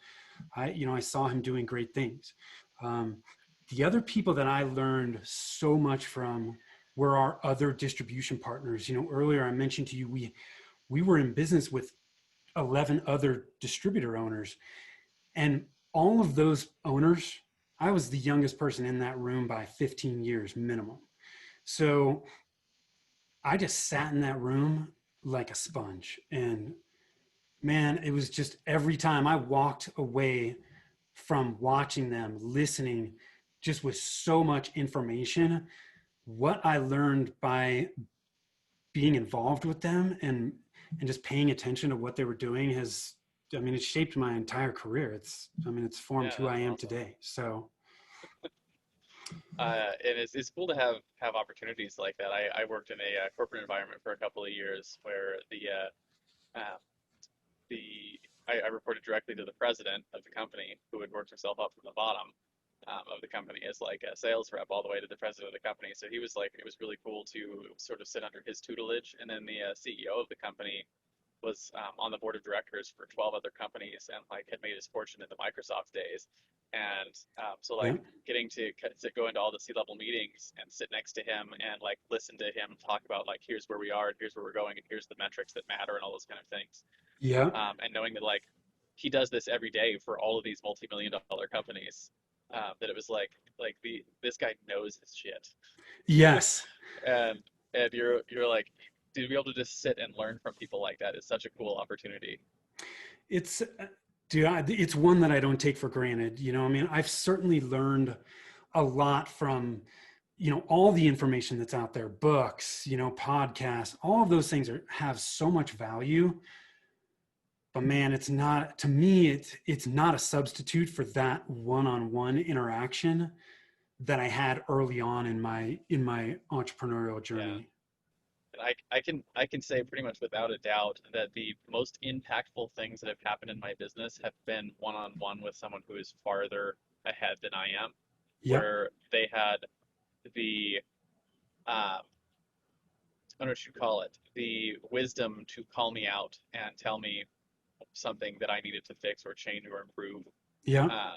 I saw him doing great things. The other people that I learned so much from were our other distribution partners. Earlier I mentioned to you, we were in business with 11 other distributor owners, and all of those owners, I was the youngest person in that room by 15 years minimum. So I just sat in that room like a sponge, and man, it was just every time I walked away from watching them, listening, just with so much information. What I learned by being involved with them and just paying attention to what they were doing it's shaped my entire career. It's formed who I am awesome today. So. And it's cool to have opportunities like that. I worked in a corporate environment for a couple of years where I reported directly to the president of the company, who had worked himself up from the bottom. of the company as like a sales rep all the way to the president of the company. So he was like, it was really cool to sort of sit under his tutelage. And then the CEO of the company was on the board of directors for 12 other companies and like had made his fortune in the Microsoft days. And so Yeah. like getting to go into all the C-level meetings and sit next to him and like listen to him talk about like, here's where we are and here's where we're going and here's the metrics that matter and all those kind of things. Yeah. And knowing that like he does this every day for all of these multi-million-dollar companies, that it was like this guy knows his shit. Yes. and you're like, to be able to just sit and learn from people like that is such a cool opportunity. It's, dude, it's one that I don't take for granted. I mean, I've certainly learned a lot from, all the information that's out there, books, podcasts, all of those things have so much value. But man, it's not, to me, it's not a substitute for that one-on-one interaction that I had early on in my entrepreneurial journey. And I can say pretty much without a doubt that the most impactful things that have happened in my business have been one-on-one with someone who is farther ahead than I am, Yep. where they had the I don't know what you call it, the wisdom to call me out and tell me something that I needed to fix or change or improve. Yeah.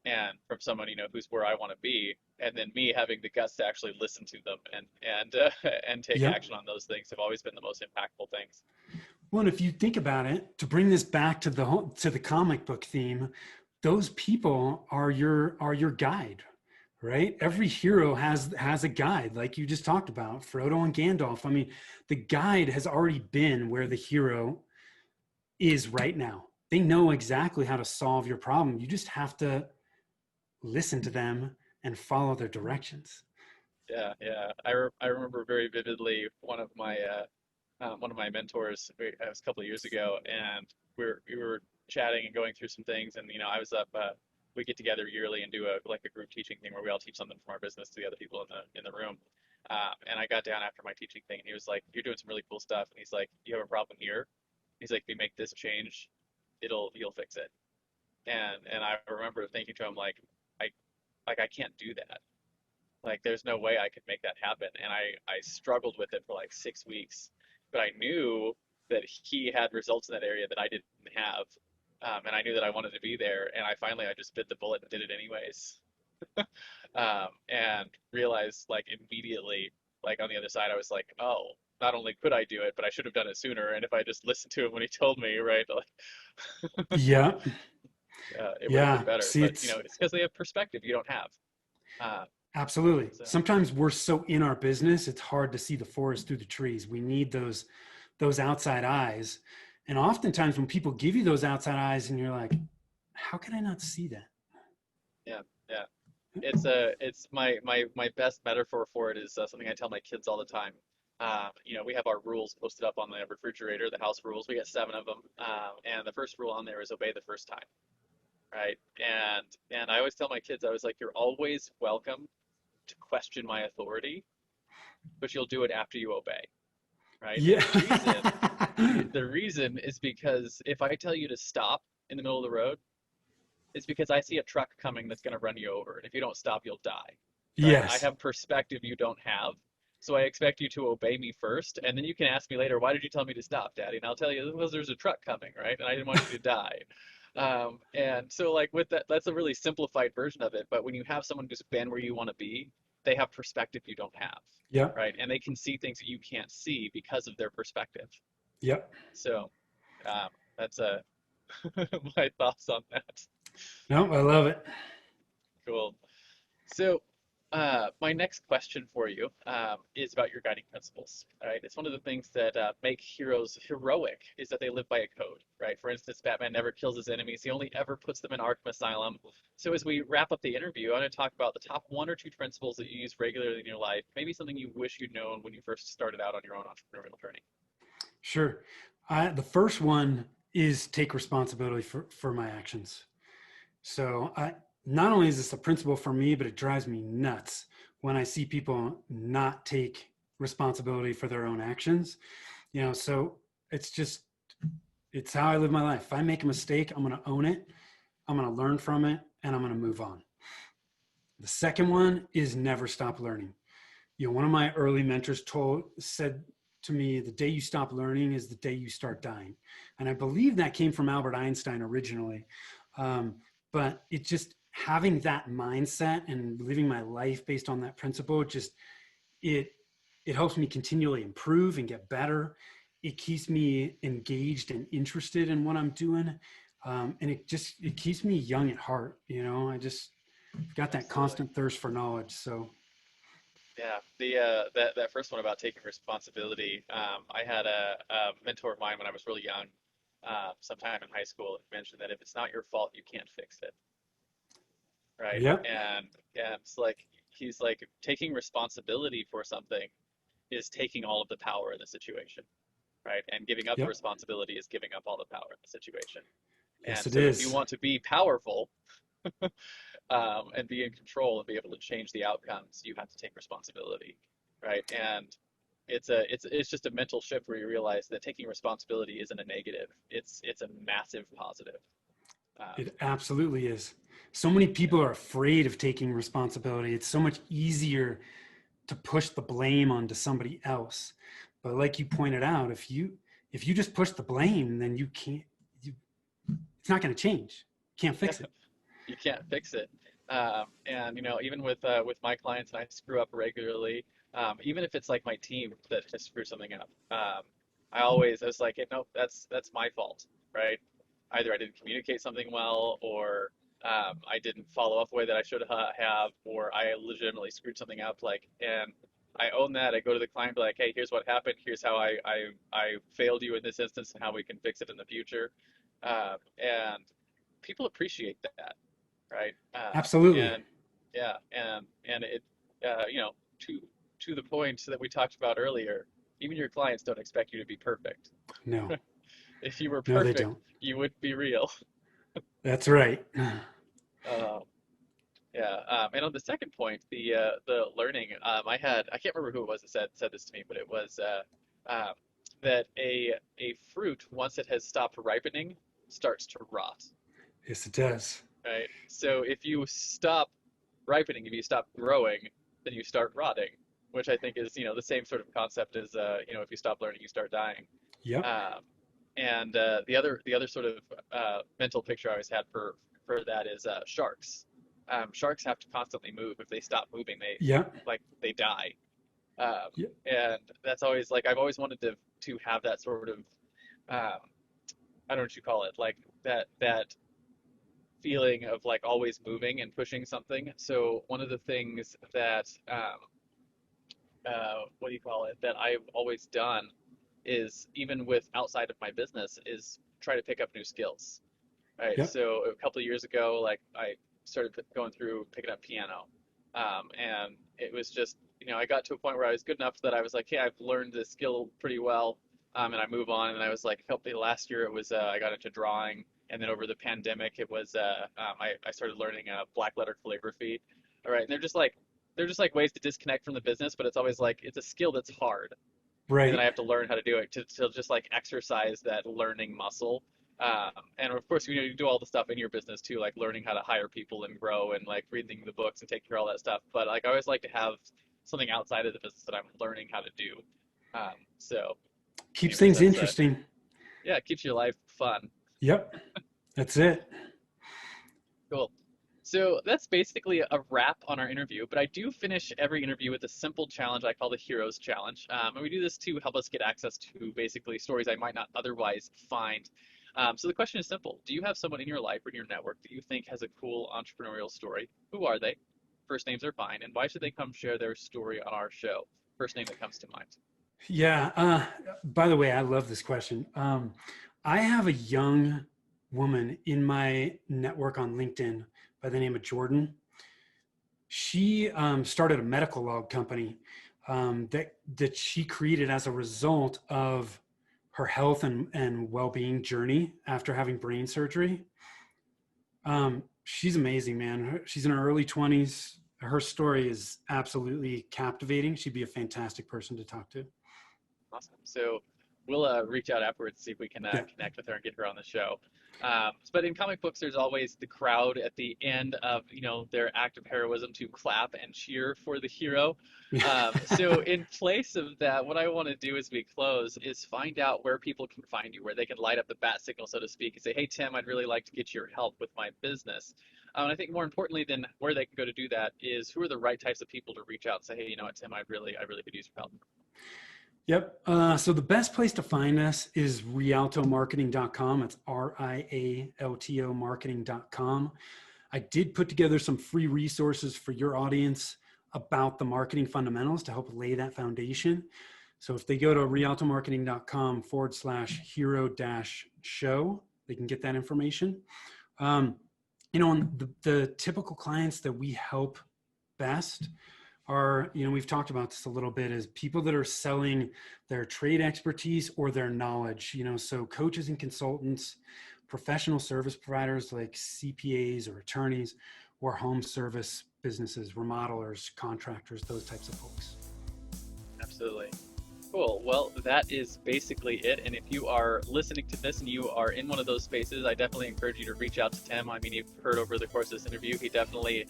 And from someone, who's where I want to be, and then me having the guts to actually listen to them and take Yep. action on those things have always been the most impactful things. Well, and if you think about it, to bring this back to the comic book theme, those people are your guide, right? Every hero has a guide, like you just talked about, Frodo and Gandalf. I mean, the guide has already been where the hero is right now. They know exactly how to solve your problem. You just have to listen to them and follow their directions. Yeah. I remember very vividly one of my mentors. It was a couple of years ago, and we were chatting and going through some things, and I was up. We get together yearly and do a group teaching thing where we all teach something from our business to the other people in the room. And I got down after my teaching thing, and he was like, "You're doing some really cool stuff." And he's like, "You have a problem here?" He's like, "If you make this change, you'll fix it." And I remember thinking to him like, I can't do that. Like, there's no way I could make that happen. And I struggled with it for like 6 weeks, but I knew that he had results in that area that I didn't have. And I knew that I wanted to be there. And I just bit the bullet and did it anyways. And realized like immediately, like on the other side, I was like, oh, not only could I do it, but I should have done it sooner. And if I just listened to him when he told me, right, like, Yeah. it would have been better. See, But it's because they have perspective you don't have. Absolutely. So. Sometimes we're so in our business, it's hard to see the forest through the trees. We need those outside eyes. And oftentimes when people give you those outside eyes and you're like, how can I not see that? Yeah. It's my best metaphor for it is something I tell my kids all the time. We have our rules posted up on the refrigerator, the house rules. We got 7 of them. And the first rule on there is obey the first time. Right. And I always tell my kids, I was like, you're always welcome to question my authority, but you'll do it after you obey. Right. Yeah. The reason is because if I tell you to stop in the middle of the road, it's because I see a truck coming that's going to run you over. And if you don't stop, you'll die. Right? Yes. I have perspective you don't have. So I expect you to obey me first. And then you can ask me later, why did you tell me to stop, Daddy? And I'll tell you, because there's a truck coming, right? And I didn't want you to die. And so like with that's a really simplified version of it. But when you have someone who's been where you want to be, they have perspective you don't have. Yeah. Right. And they can see things that you can't see because of their perspective. Yep. So that's my thoughts on that. No, I love it. Cool. So my next question for you is about your guiding principles. Right, it's one of the things that make heroes heroic is that they live by a code. Right. For instance, Batman never kills his enemies; he only ever puts them in Arkham Asylum. So as we wrap up the interview, I'm going to talk about the top 1 or 2 principles that you use regularly in your life. Maybe something you wish you'd known when you first started out on your own entrepreneurial journey. Sure. The first one is take responsibility for my actions. So not only is this a principle for me, but it drives me nuts when I see people not take responsibility for their own actions. So it's how I live my life. If I make a mistake, I'm going to own it. I'm going to learn from it, and I'm going to move on. The second one is never stop learning. One of my early mentors said to me, the day you stop learning is the day you start dying. And I believe that came from Albert Einstein originally. But it just having that mindset and living my life based on that principle, it helps me continually improve and get better. It keeps me engaged and interested in what I'm doing. And it keeps me young at heart. I just got that constant thirst for knowledge. So yeah, that first one about taking responsibility. I had a mentor of mine when I was really young, sometime in high school, mentioned that if it's not your fault, you can't fix it. Right? Yep. And it's like he's like taking responsibility for something is taking all of the power in the situation, right? And giving up the Yep. responsibility is giving up all the power in the situation. Yes, And it so is. if you want to be powerful, and be in control and be able to change the outcomes, you have to take responsibility, right? And it's just a mental shift where you realize that taking responsibility isn't a negative. It's a massive positive. It absolutely is. So many people are afraid of taking responsibility. It's so much easier to push the blame onto somebody else. But like you pointed out, if you just push the blame, then it's not going to change. You can't fix it. You can't fix it. And even with my clients, and I screw up regularly. Even if it's like my team that has screwed something up, I was like, hey, no, that's my fault, right? Either I didn't communicate something well, or I didn't follow up the way that I should have, or I legitimately screwed something up. And I own that. I go to the client, be like, hey, here's what happened. Here's how I failed you in this instance, and how we can fix it in the future. And people appreciate that, right? Absolutely. And yeah, and it, to the point that we talked about earlier, even your clients don't expect you to be perfect. No. If you were No, they perfect, don't. you wouldn't be real. That's right. Yeah. And on the second point, the learning, I can't remember who it was that said this to me, but it was that a fruit, once it has stopped ripening, starts to rot. Yes, it does. Right. So if you stop ripening, if you stop growing, then you start rotting, which I think is the same sort of concept as if you stop learning, you start dying. Yep. And the other sort of mental picture I always had for that is sharks. Sharks have to constantly move. If they stop moving, they die. Yep. And that's always like I've always wanted to have that sort of I don't know what you call it, like that feeling of like always moving and pushing something. So one of the things that what do you call it, that I've always done is, even with outside of my business, is try to pick up new skills. Right. Yep. So a couple of years ago, like I started going through picking up piano, and it was just I got to a point where I was good enough that I was like, hey, I've learned this skill pretty well, and I move on. And I was like, last year it was I got into drawing, and then over the pandemic it was I started learning black letter calligraphy. All right, and they're just like ways to disconnect from the business, but it's always like it's a skill that's hard, Right. and I have to learn how to do it to just like exercise that learning muscle. And of course, you do all the stuff in your business too, like learning how to hire people and grow, and like reading the books and taking care of all that stuff. But like I always like to have something outside of the business that I'm learning how to do. So Keeps anyways, things interesting. Yeah, it keeps your life fun. Yep. That's it. Cool. So that's basically a wrap on our interview, but I do finish every interview with a simple challenge I call the Heroes Challenge. And we do this to help us get access to basically stories I might not otherwise find. So the question is simple. Do you have someone in your life or in your network that you think has a cool entrepreneurial story? Who are they? First names are fine. And why should they come share their story on our show? First name that comes to mind. Yeah. By the way, I love this question. I have a young woman in my network on LinkedIn by the name of Jordan. She started a medical log company that she created as a result of her health and well-being journey after having brain surgery. She's amazing, man. She's in her early 20s. Her story is absolutely captivating. She'd be a fantastic person to talk to. Awesome. So We'll reach out afterwards to see if we can Yeah. connect with her and get her on the show. But in comic books, there's always the crowd at the end of their act of heroism to clap and cheer for the hero. So in place of that, what I want to do as we close is find out where people can find you, where they can light up the bat signal, so to speak, and say, hey, Tim, I'd really like to get your help with my business. And I think more importantly than where they can go to do that is who are the right types of people to reach out and say, hey, you know what, Tim, I really could use your help. Yep. So the best place to find us is rialtomarketing.com. It's RIALTO marketing.com. I did put together some free resources for your audience about the marketing fundamentals to help lay that foundation. So if they go to rialtomarketing.com/hero-show, they can get that information. And the typical clients that we help best are, we've talked about this a little bit, is people that are selling their trade expertise or their knowledge, so coaches and consultants, professional service providers like CPAs or attorneys, or home service businesses, remodelers, contractors, those types of folks. Absolutely. Cool. Well, that is basically it. And if you are listening to this and you are in one of those spaces, I definitely encourage you to reach out to Tim. I mean, you've heard over the course of this interview, he definitely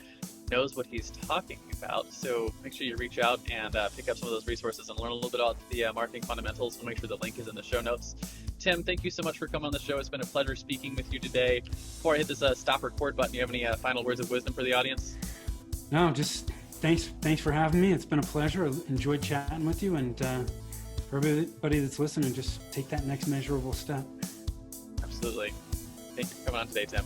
knows what he's talking about. So make sure you reach out and pick up some of those resources and learn a little bit about the marketing fundamentals. We'll make sure the link is in the show notes. Tim, thank you so much for coming on the show. It's been a pleasure speaking with you today. Before I hit this stop record button, do you have any final words of wisdom for the audience? No, just thanks for having me. It's been a pleasure. I enjoyed chatting with you, and for everybody that's listening, just take that next measurable step. Absolutely. Thank you for coming on today, Tim.